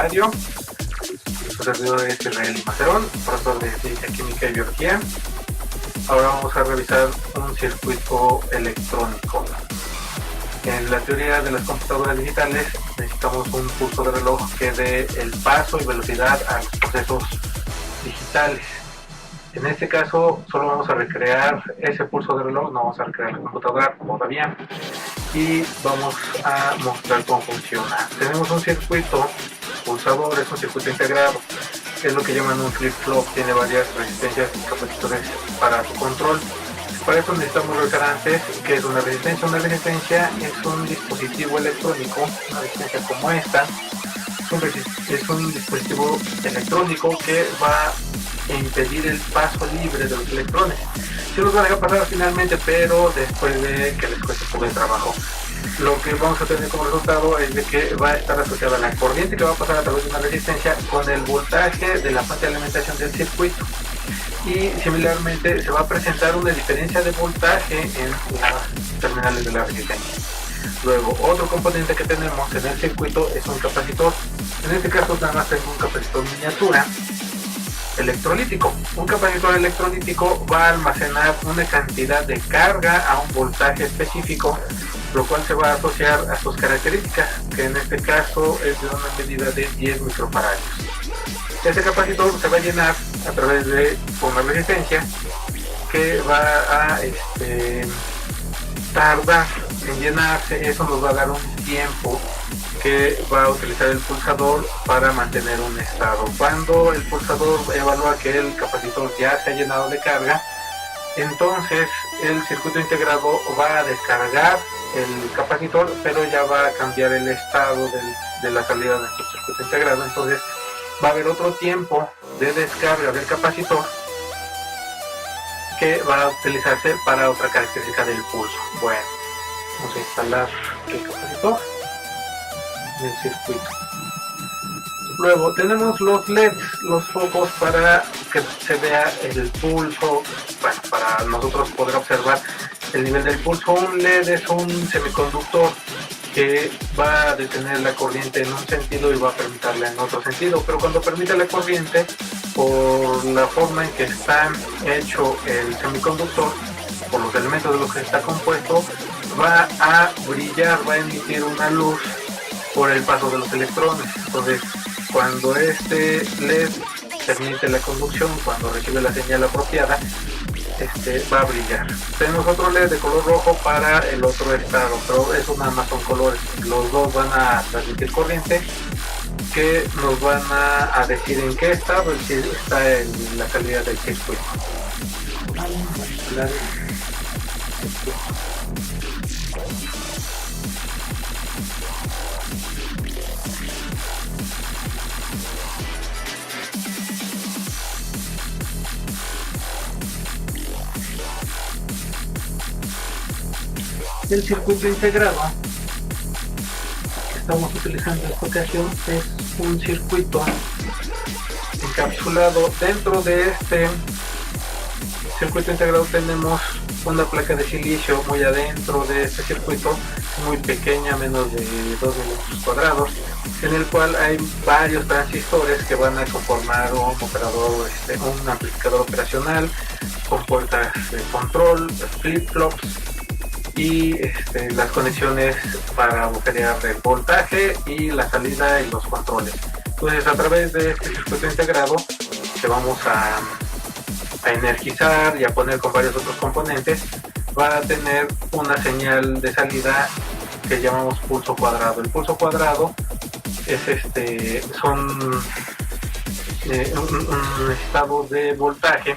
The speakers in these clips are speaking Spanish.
Radio. Su servidor es Israel Macerón, profesor de Física, Química y Biología. Ahora vamos a revisar un circuito electrónico. En la teoría de las computadoras digitales necesitamos un pulso de reloj que dé el paso y velocidad a los procesos digitales. En este caso solo vamos a recrear ese pulso de reloj, no vamos a recrear la computadora todavía, y vamos a mostrar cómo funciona. Tenemos un circuito pulsador, es un circuito integrado, es lo que llaman un flip-flop, tiene varias resistencias y capacitores para su control. Para eso necesitamos revisar antes qué es una resistencia. Una resistencia es un dispositivo electrónico, una resistencia como esta, es un dispositivo electrónico que va a impedir el paso libre de los electrones. Sí los va a dejar pasar finalmente, pero después de que les cueste un poco de trabajo. Lo que vamos a tener como resultado es de que va a estar asociada la corriente que va a pasar a través de una resistencia con el voltaje de la fuente de alimentación del circuito. Y similarmente se va a presentar una diferencia de voltaje en las terminales de la resistencia. Luego, otro componente que tenemos en el circuito es un capacitor. En este caso nada más tengo un capacitor miniatura electrolítico. Un capacitor electrolítico va a almacenar una cantidad de carga a un voltaje específico, lo cual se va a asociar a sus características, que en este caso es de una medida de 10 microfaradios. Este capacitor se va a llenar a través de una resistencia que va a tardar en llenarse. Eso nos va a dar un tiempo que va a utilizar el pulsador para mantener un estado. Cuando el pulsador evalúa que el capacitor ya se ha llenado de carga, entonces el circuito integrado va a descargar el capacitor, pero ya va a cambiar el estado de la salida de nuestro circuito integrado. Entonces va a haber otro tiempo de descarga del capacitor que va a utilizarse para otra característica del pulso. Bueno, vamos a instalar el capacitor en el circuito. Luego tenemos los LEDs, los focos para que se vea el pulso, bueno, para nosotros poder observar el nivel del pulso. Un LED es un semiconductor que va a detener la corriente en un sentido y va a permitirla en otro sentido, pero cuando permite la corriente, por la forma en que está hecho el semiconductor, por los elementos de los que está compuesto, va a brillar, va a emitir una luz por el paso de los electrones. Entonces, cuando este LED permite la conducción, cuando recibe la señal apropiada, va a brillar. Tenemos otro LED de color rojo para el otro estado, pero esos nada más son colores. Los dos van a transmitir corriente que nos van a decir en qué estado está en la salida del circuito. El circuito integrado que estamos utilizando en esta ocasión es un circuito encapsulado. Dentro de este circuito integrado tenemos una placa de silicio muy adentro de este circuito, muy pequeña, menos de 2 milímetros cuadrados, en el cual hay varios transistores que van a conformar un operador, un amplificador operacional con puertas de control, flip-flops y las conexiones para agujerear el voltaje y la salida y los controles. Entonces, a través de este circuito integrado que vamos a energizar y a poner con varios otros componentes, va a tener una señal de salida que llamamos pulso cuadrado. El pulso cuadrado es un estado de voltaje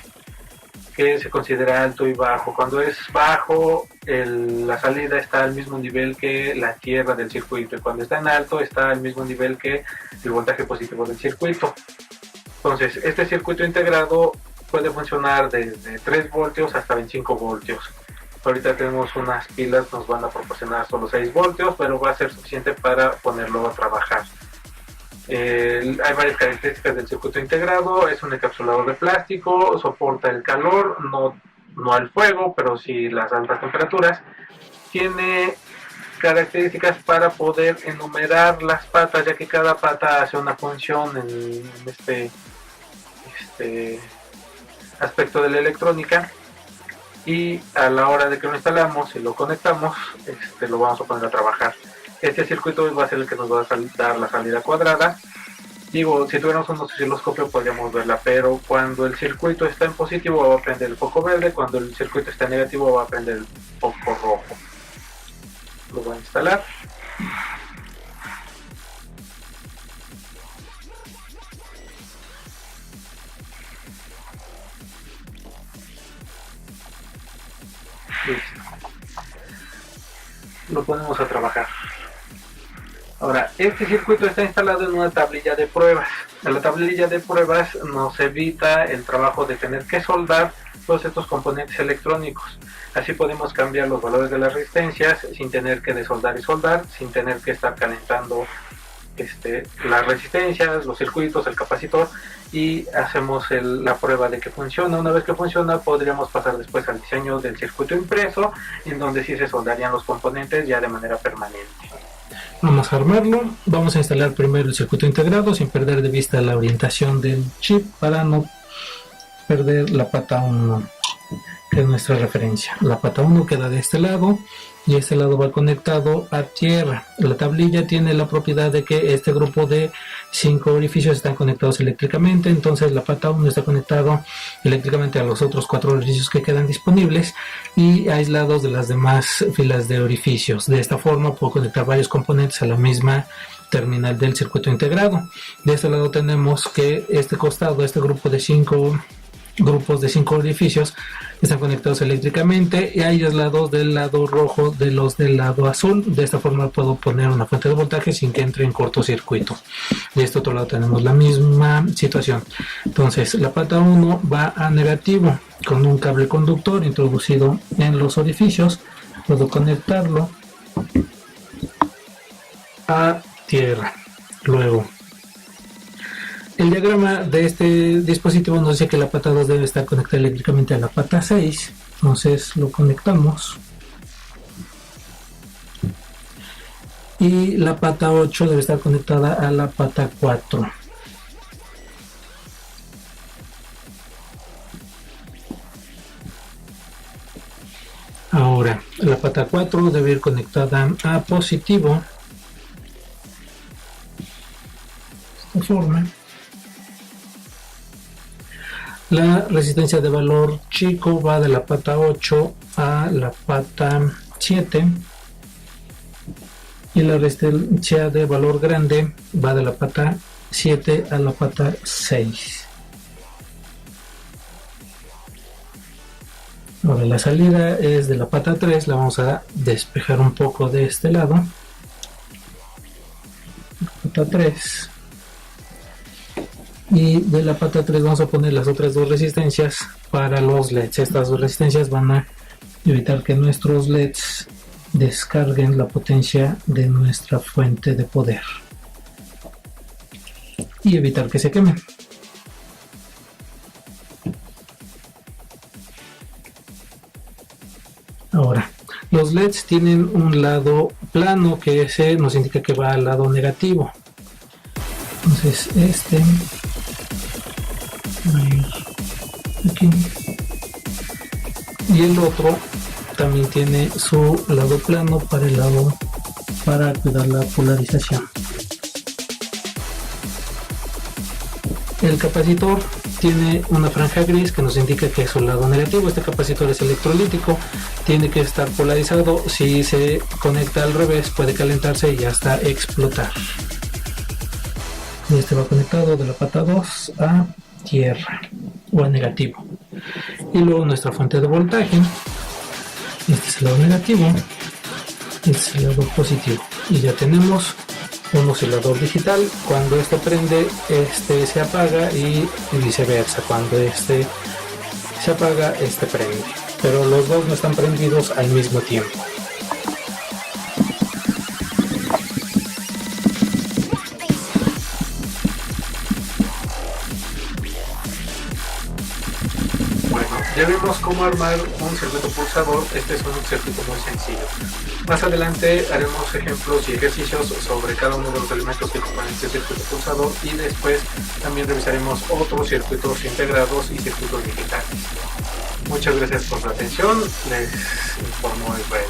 que se considera alto y bajo. Cuando es bajo, la salida está al mismo nivel que la tierra del circuito, y cuando está en alto está al mismo nivel que el voltaje positivo del circuito. Entonces, este circuito integrado puede funcionar desde 3 voltios hasta 25 voltios. Ahorita tenemos unas pilas, nos van a proporcionar solo 6 voltios, pero va a ser suficiente para ponerlo a trabajar. Hay varias características del circuito integrado. Es un encapsulador de plástico, soporta el calor, no al fuego, pero sí las altas temperaturas. Tiene características para poder enumerar las patas, ya que cada pata hace una función en este aspecto de la electrónica, y a la hora de que lo instalamos y lo conectamos, lo vamos a poner a trabajar. Este circuito va a ser el que nos va a dar la salida cuadrada. Digo, si tuviéramos un osciloscopio podríamos verla, pero cuando el circuito está en positivo va a prender el foco verde, cuando el circuito está en negativo va a prender el foco rojo. Lo voy a instalar. Listo. Lo ponemos a trabajar. Ahora, este circuito está instalado en una tablilla de pruebas. La tablilla de pruebas nos evita el trabajo de tener que soldar todos estos componentes electrónicos. Así podemos cambiar los valores de las resistencias sin tener que desoldar y soldar, sin tener que estar calentando las resistencias, los circuitos, el capacitor, y hacemos la prueba de que funciona. Una vez que funciona, podríamos pasar después al diseño del circuito impreso, en donde sí se soldarían los componentes ya de manera permanente. Vamos a armarlo. Vamos a instalar primero el circuito integrado sin perder de vista la orientación del chip para no perder la pata 1, que es nuestra referencia. La pata 1 queda de este lado y este lado va conectado a tierra. La tablilla tiene la propiedad de que este grupo de 5 orificios están conectados eléctricamente, entonces la pata 1 está conectado eléctricamente a los otros 4 orificios que quedan disponibles y aislados de las demás filas de orificios. De esta forma puedo conectar varios componentes a la misma terminal del circuito integrado. De este lado tenemos que este costado, este grupo de 5 grupos de 5 orificios están conectados eléctricamente y hay aislados del lado rojo de los del lado azul. De esta forma puedo poner una fuente de voltaje sin que entre en cortocircuito. De este otro lado tenemos la misma situación. Entonces la pata 1 va a negativo con un cable conductor introducido en los orificios. Puedo conectarlo a tierra. Luego el diagrama de este dispositivo nos dice que la pata 2 debe estar conectada eléctricamente a la pata 6. Entonces lo conectamos. Y la pata 8 debe estar conectada a la pata 4. Ahora, la pata 4 debe ir conectada a positivo. De esta forma. La resistencia de valor chico va de la pata 8 a la pata 7 y la resistencia de valor grande va de la pata 7 a la pata 6. Ahora la salida es de la pata 3, la vamos a despejar un poco de este lado. Pata 3. Y de la pata 3 vamos a poner las otras dos resistencias para los LEDs. Estas dos resistencias van a evitar que nuestros LEDs descarguen la potencia de nuestra fuente de poder y evitar que se quemen. Ahora, los LEDs tienen un lado plano que ese nos indica que va al lado negativo. Entonces aquí, y el otro también tiene su lado plano para cuidar la polarización. El capacitor tiene una franja gris que nos indica que es su lado negativo. Este capacitor es electrolítico, tiene que estar polarizado. Si se conecta al revés puede calentarse y hasta explotar. Este va conectado de la pata 2 a tierra o a negativo. Y luego nuestra fuente de voltaje. Este es el lado negativo, este es el lado positivo. Y ya tenemos un oscilador digital. Cuando esto prende, este se apaga y viceversa. Cuando este se apaga, este prende. Pero los dos no están prendidos al mismo tiempo. Ya vimos cómo armar un circuito pulsador. Este es un circuito muy sencillo. Más adelante haremos ejemplos y ejercicios sobre cada uno de los elementos que componen este circuito pulsador, y después también revisaremos otros circuitos integrados y circuitos digitales. Muchas gracias por su atención. Les informó Israel.